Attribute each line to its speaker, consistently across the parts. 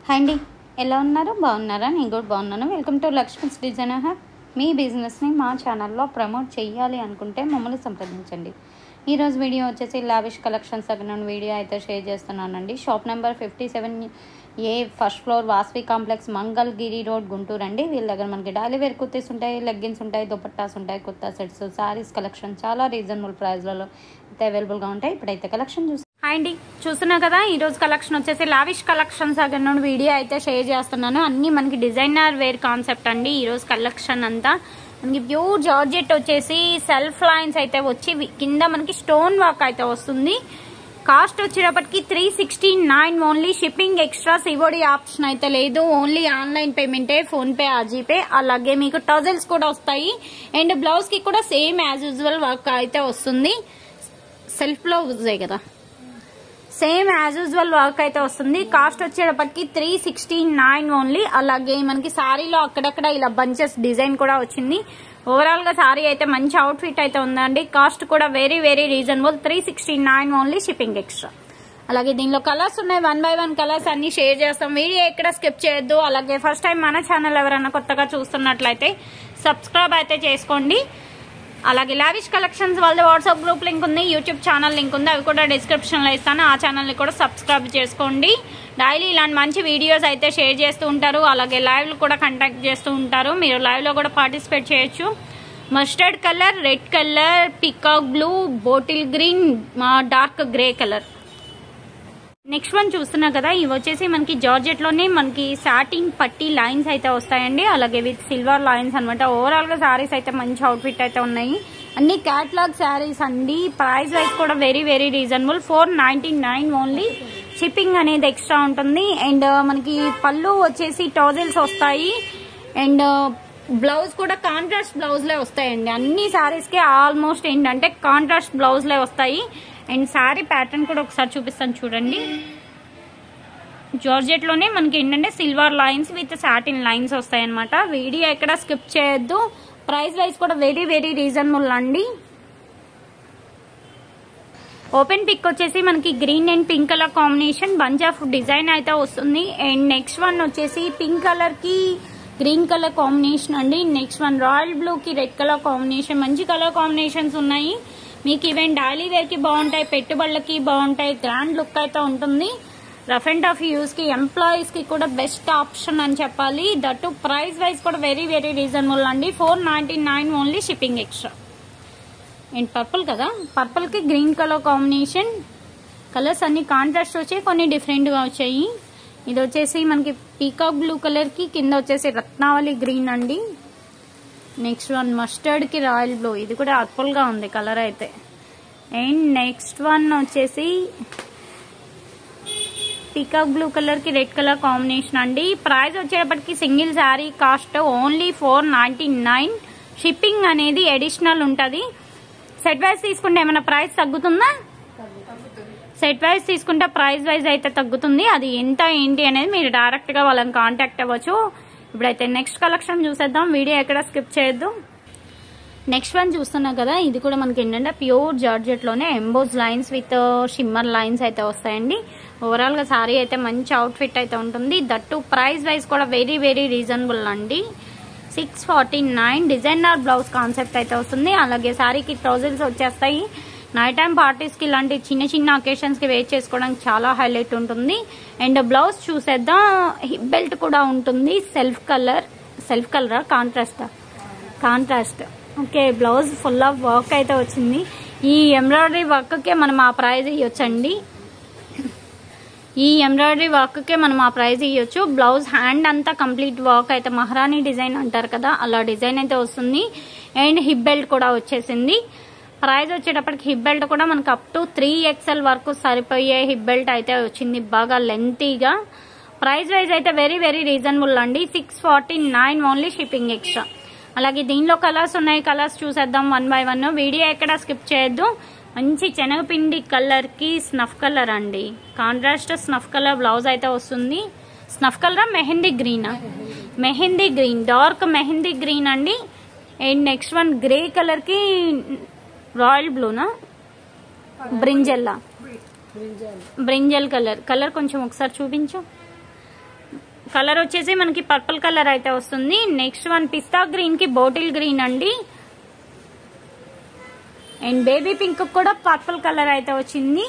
Speaker 1: Hi అండి, ఎలా ఉన్నారు? బాగున్నారా? నేను కూడా బాగున్నాను. Welcome to Lakshmi's designer hub. మీ బిజినెస్ని మా ఛానల్లో ప్రమోట్ చేయాలి అనుకుంటే మమ్మల్ని సంప్రదించండి. ఈరోజు వీడియో వచ్చేసి లావిష్ కలెక్షన్స్ దగ్గర నుండి వీడియో అయితే షేర్ చేస్తున్నానండి. Shop number 57A, first floor, Vasvi complex, Mangalagiri road, Guntur అండి. వీళ్ళ దగ్గర మనకి డైలీ వేర్ కుర్తీస్ ఉంటాయి, లెగ్గిన్స్ ఉంటాయి, దుపట్టాస్ ఉంటాయి, కుర్తా సెట్స్, శారీస్ కలెక్షన్ చాలా రీజనబుల్ ప్రైస్లలో అయితే అవైలబుల్గా ఉంటాయి. ఇప్పుడైతే కలెక్షన్ చూసి హాయ్ అండి, చూస్తున్నా కదా. ఈరోజు కలెక్షన్ వచ్చేసి లావిష్ కలెక్షన్స్ దగ్గర నుండి వీడియో అయితే షేర్ చేస్తున్నాను. అన్నీ మనకి డిజైనర్ వేర్ కాన్సెప్ట్ అండి. ఈరోజు కలెక్షన్ అంతా మనకి ప్యూర్ జార్జెట్ వచ్చేసి సెల్ఫ్ లైన్స్ అయితే వచ్చి కింద మనకి స్టోన్ వర్క్ అయితే వస్తుంది. కాస్ట్ వచ్చేటప్పటికి 369 only. Shipping extra COD option అయితే లేదు. ఓన్లీ ఆన్లైన్ పేమెంటే, ఫోన్పే, జీపే. అలాగే మీకు టజల్స్ కూడా వస్తాయి. అండ్ బ్లౌజ్ కి కూడా సేమ్ యాజ్ యూజువల్ వర్క్ అయితే వస్తుంది. సెల్ఫ్ బ్లౌజే కదా, సేమ్ యాజ్ యూజువల్ వర్క్ అయితే వస్తుంది. కాస్ట్ వచ్చేటప్పటికి 369 ఓన్లీ. అలాగే మనకి శారీలో అక్కడక్కడ ఇలా బంచెస్ డిజైన్ కూడా వచ్చింది. ఓవరాల్ గా శారీ అయితే మంచి అవుట్ ఫిట్ అయితే ఉందండి. కాస్ట్ కూడా very very reasonable. 369 only, shipping extra. అలాగే దీనిలో కలర్స్ ఉన్నాయి. 1 by 1 కలర్స్ అన్ని షేర్ చేస్తాం. వీడియో ఎక్కడ స్కిప్ చేయొద్దు. అలాగే ఫస్ట్ టైం మన ఛానల్ ఎవరైనా కొత్తగా చూస్తున్నట్లయితే సబ్స్క్రైబ్ అయితే చేసుకోండి. అలాగే లావిష్ కలెక్షన్స్ వాళ్ళ వాట్సాప్ గ్రూప్ లింక్ ఉంది, యూట్యూబ్ ఛానల్ లింక్ ఉంది, అవి కూడా డిస్క్రిప్షన్లో ఇస్తాను. ఆ ఛానల్ని కూడా సబ్స్క్రైబ్ చేసుకోండి. డైలీ ఇలాంటి మంచి వీడియోస్ అయితే షేర్ చేస్తూ ఉంటారు. అలాగే లైవ్లు కూడా కండక్ట్ చేస్తూ ఉంటారు. మీరు లైవ్లో కూడా పార్టిసిపేట్ చేయొచ్చు. Mustard colour, red colour, peacock blue, bottle green, dark grey colour. Next one చూస్తున్నా కదా, ఇవి వచ్చేసి మనకి జార్జెట్ లోనే మనకి సాటిన్ పట్టి లైన్స్ అయితే వస్తాయండి. అలాగే విత్ సిల్వర్ లైన్స్ అనమాట. ఓవరాల్ గా శారీస్ అయితే మంచి అవుట్ ఫిట్ అయితే ఉన్నాయి. అన్ని క్యాటలాగ్ శారీస్ అండి. ప్రైస్ వైజ్ కూడా very very reasonable. 499 only. Shipping అనేది ఎక్స్ట్రా ఉంటుంది. అండ్ మనకి పళ్ళు వచ్చేసి టోజల్స్ వస్తాయి. అండ్ బ్లౌజ్ కూడా కాంట్రాస్ట్ బ్లౌజ్ లే వస్తాయండి. అన్ని శారీస్ కి ఆల్మోస్ట్ ఏంటంటే కాంట్రాస్ట్ బ్లౌజ్ లే వస్తాయి. అండ్ శారీ ప్యాటర్న్ కూడా ఒకసారి చూపిస్తాను చూడండి. జార్జెట్ లోనే మనకి ఏంటంటే silver lines with satin lines వస్తాయి అనమాట. వీడియో ఎక్కడ స్కిప్ చేయొద్దు. ప్రైస్ వైజ్ కూడా వెరీ వెరీ రీజనబుల్ అండి. ఓపెన్ పిక్ వచ్చేసి మనకి green and pink colour combination bunch of design అయితే వస్తుంది. అండ్ నెక్స్ట్ వన్ వచ్చేసి పింక్ కలర్ కి గ్రీన్ కలర్ కాంబినేషన్ అండి. నెక్స్ట్ వన్ రాయల్ బ్లూ కి రెడ్ కలర్ కాంబినేషన్. మంచి కలర్ కాంబినేషన్స్ ఉన్నాయి. మీకు ఈవెన్ డైలీ వేర్ కి బాగుంటాయి, పెట్టుబడులకి బాగుంటాయి. గ్రాండ్ లుక్ అయితే ఉంటుంది. రఫ్ అండ్ టఫ్ యూస్ కి, ఎంప్లాయీస్ కి కూడా బెస్ట్ ఆప్షన్ అని చెప్పాలి. దట్టు ప్రైస్ వైజ్ కూడా వెరీ వెరీ రీజనబుల్ అండి. 499 only, shipping extra. And purple కదా, పర్పుల్ కి గ్రీన్ కలర్ కాంబినేషన్. కలర్స్ అన్ని కాంట్రాస్ట్ వచ్చాయి, కొన్ని డిఫరెంట్ గా వచ్చాయి. ఇది వచ్చేసి మనకి పీకాక్ బ్లూ కలర్ కి కింద వచ్చేసి రత్నావళి గ్రీన్ అండి. నెక్స్ట్ వన్ మస్టర్డ్ కి రాయల్ బ్లూ. ఇది కూడా అర్పుల్ గా ఉంది కలర్ అయితే. అండ్ నెక్స్ట్ వన్ వచ్చేసి పీకాక్ బ్లూ కలర్ కి రెడ్ కలర్ కాంబినేషన్ అండి. ప్రైస్ వచ్చేటప్పటికి single sari cost only 499. Shipping అనేది అడిషనల్ ఉంటుంది. సెట్ వైజ్ తీసుకుంటే ఏమైనా ప్రైస్ తగ్గుతుందా? సెట్ వైజ్ తీసుకుంటే ప్రైస్ వైజ్ అయితే తగ్గుతుంది. అది ఎంత ఏంటి అనేది మీరు డైరెక్ట్ గా వాళ్ళని కాంటాక్ట్ అవ్వచ్చు. ఇప్పుడైతే నెక్స్ట్ కలెక్షన్ చూసేద్దాం. వీడియో ఎక్కడ స్కిప్ చేయొద్దు. నెక్స్ట్ వన్ చూస్తున్నా కదా, ఇది కూడా మనకి ఏంటంటే ప్యూర్ జార్జెట్ లోనే emboss lines with shimmer lines అయితే వస్తాయండి. ఓవరాల్ గా సారీ అయితే మంచి అవుట్ ఫిట్ అయితే ఉంటుంది. దట్టు ప్రైస్ వైజ్ కూడా వెరీ వెరీ రీజనబుల్ అండి. 649. డిజైనర్ బ్లౌజ్ కాన్సెప్ట్ అయితే వస్తుంది. అలాగే సారీకి ట్రౌజర్స్ వచ్చేస్తాయి. నైట్ టైం పార్టీస్ కి ఇలాంటి చిన్న చిన్న అకేషన్స్ కి వేర్ చేసుకోవడానికి చాలా హైలైట్ ఉంటుంది. అండ్ బ్లౌజ్ చూసేద్దాం. హిప్ బెల్ట్ కూడా ఉంటుంది. Self colour contrast. Okay, blouse full of work అయితే వచ్చింది. ఈ ఎంబ్రాయిడరీ వర్క్ కే మనం ఆ ప్రైజ్ ఇవ్వచ్చండి. బ్లౌజ్ హ్యాండ్ అంతా కంప్లీట్ వర్క్ అయితే మహారాణి డిజైన్ అంటారు కదా, అలా డిజైన్ అయితే వస్తుంది. అండ్ హిప్ బెల్ట్ కూడా వచ్చేసింది. ప్రైస్ వచ్చేటప్పటికి హిప్ బెల్ట్ కూడా మనకు అప్ టు 3XL వరకు సరిపోయే హిప్ బెల్ట్ అయితే వచ్చింది, బాగా లెంతీగా. ప్రైస్ వైజ్ అయితే వెరీ వెరీ రీజనబుల్ అండి. 649 ఓన్లీ, షిప్పింగ్ ఎక్స్ట్రా. అలాగే దీనిలో కలర్స్ ఉన్నాయి. కలర్స్ చూసేద్దాం 1 by 1. వీడియో ఎక్కడ స్కిప్ చేయొద్దు. మంచి శనగపిండి కలర్ కి స్నఫ్ కలర్ అండి. కాంట్రాస్ట్ స్నఫ్ కలర్ బ్లౌజ్ అయితే వస్తుంది. Snuff colour mehndi green, dark mehndi green అండి. And next one grey colour కి రాయల్ బ్లూనా, బ్రింజల్ కలర్ కొంచెం ఒకసారి చూపించు. కలర్ వచ్చేసి మనకి పర్పుల్ కలర్ అయితే వస్తుంది. నెక్స్ట్ వన్ పిస్తా గ్రీన్ కి బాటిల్ గ్రీన్ అండి. అండ్ బేబీ పింక్ కూడా పర్పుల్ కలర్ అయితే వచ్చింది.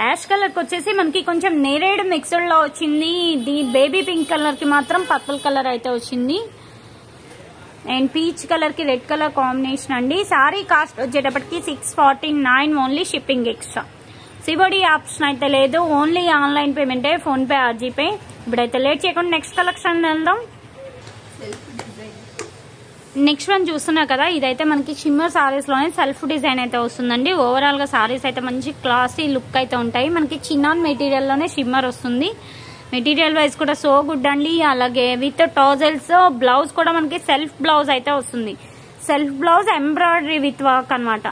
Speaker 1: యాష్ కలర్ కి వచ్చేసి మనకి కొంచెం నేరేడ్ మిక్స్డ్ లో వచ్చింది. ఇది బేబీ పింక్ కలర్ కి మాత్రం పర్పుల్ కలర్ అయితే వచ్చింది. అండ్ పీచ్ కలర్ కి రెడ్ కలర్ కాంబినేషన్ అండి. సారీ కాస్ట్ వచ్చేటప్పటికి 649 only, shipping extra. COD option అయితే లేదు, ఓన్లీ ఆన్లైన్ పేమెంటే, ఫోన్ పే ఆర్ జీపే. ఇప్పుడైతే లేట్ చేయకుండా నెక్స్ట్ కలెక్షన్ వెళ్దాం. నెక్స్ట్ వన్ చూస్తున్నా కదా, ఇదైతే మనకి షిమ్మర్ సారీస్ లోనే సెల్ఫ్ డిజైన్ అయితే వస్తుందండి. ఓవరాల్ గా సారీస్ అయితే మంచి క్లాసీ లుక్ అయితే ఉంటాయి. మనకి చిన్నాన్ మెటీరియల్ లోనే షిమ్మర్ వస్తుంది. మెటీరియల్ వైజ్ కూడా సో గుడ్ అండి. అలాగే విత్ టాజల్స్, బ్లౌజ్ కూడా మనకి సెల్ఫ్ బ్లౌజ్ అయితే వస్తుంది. Self blouse embroidery with work అనమాట.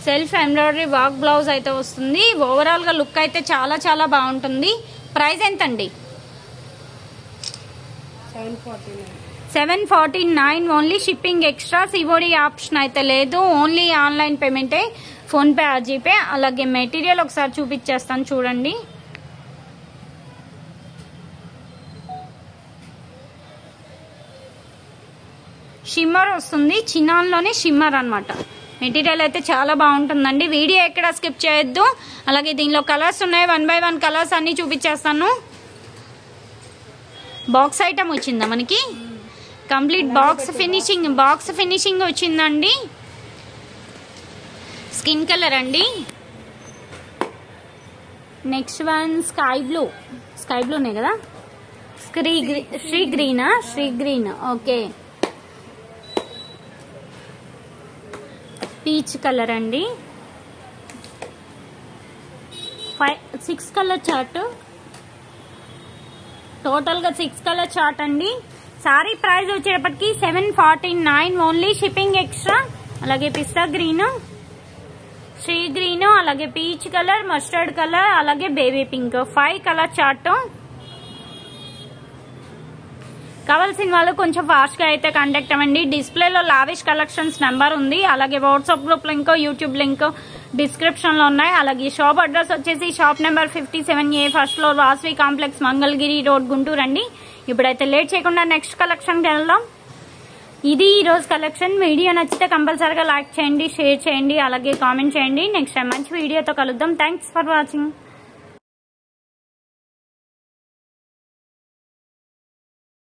Speaker 1: సెల్ఫ్ ఎంబ్రాయిడరీ వర్క్ బ్లౌజ్ అయితే వస్తుంది. ఓవరాల్ గా లుక్ అయితే చాలా చాలా బాగుంటుంది. ప్రైస్ ఎంత అండి? 749 only, shipping extra. COD option అయితే లేదు, ఓన్లీ ఆన్లైన్ పేమెంటే, ఫోన్ పే ఆర్ జీపే. అలాగే మెటీరియల్ ఒకసారి చూపించేస్తాను చూడండి. షిమ్మర్ వస్తుంది, చిన్నాన్లోనే షిమ్మర్ అన్నమాట. మెటీరియల్ అయితే చాలా బాగుంటుందండి. వీడియో ఎక్కడ స్కిప్ చేయొద్దు. అలాగే దీనిలో కలర్స్ ఉన్నాయి, 1 by 1 కలర్స్ అన్ని చూపించేస్తాను. బాక్స్ ఐటమ్ వచ్చిందా మనకి? కంప్లీట్ బాక్స్ ఫినిషింగ్ వచ్చిందండి. స్కిన్ కలర్ అండి. నెక్స్ట్ వన్ స్కై బ్లూనే కదా, sea green. Okay, peach colour అండి. 6 కలర్ చార్ట్, టోటల్ గా 6 కలర్ చార్ట్ అండి. సారీ ప్రైస్ వచ్చేటప్పటికి 749 ఓన్లీ, షిప్పింగ్ ఎక్స్ట్రా. అలాగే పిస్తా గ్రీన్, శ్రీ గ్రీన్, అలాగే పీచ్ కలర్, మస్టర్డ్ కలర్, అలాగే బేబీ పింక్, 5 కలర్ చార్ట్. కావాల్సిన వాళ్ళు కొంచెం ఫాస్ట్ గా అయితే కాంటాక్ట్ అవ్వండి. డిస్ప్లేలో లావిష్ కలెక్షన్స్ నెంబర్ ఉంది. అలాగే WhatsApp group link, YouTube link description లో ఉన్నాయి. అలాగే షాప్ అడ్రస్ వచ్చేసి shop number 57A, first floor, Vasavi complex, Mangalagiri road, Guntur అండి. ఇప్పుడైతే లేట్ చేయకుండా నెక్స్ట్ కలెక్షన్ కి వెళ్దాం. ఇది ఈ రోజు కలెక్షన్. వీడియో నచ్చితే కంపల్సరీగా లైక్ చేయండి, షేర్ చేయండి, అలాగే కామెంట్ చేయండి. నెక్స్ట్ టైం మంచి వీడియోతో కలుద్దాం. Thanks for watching.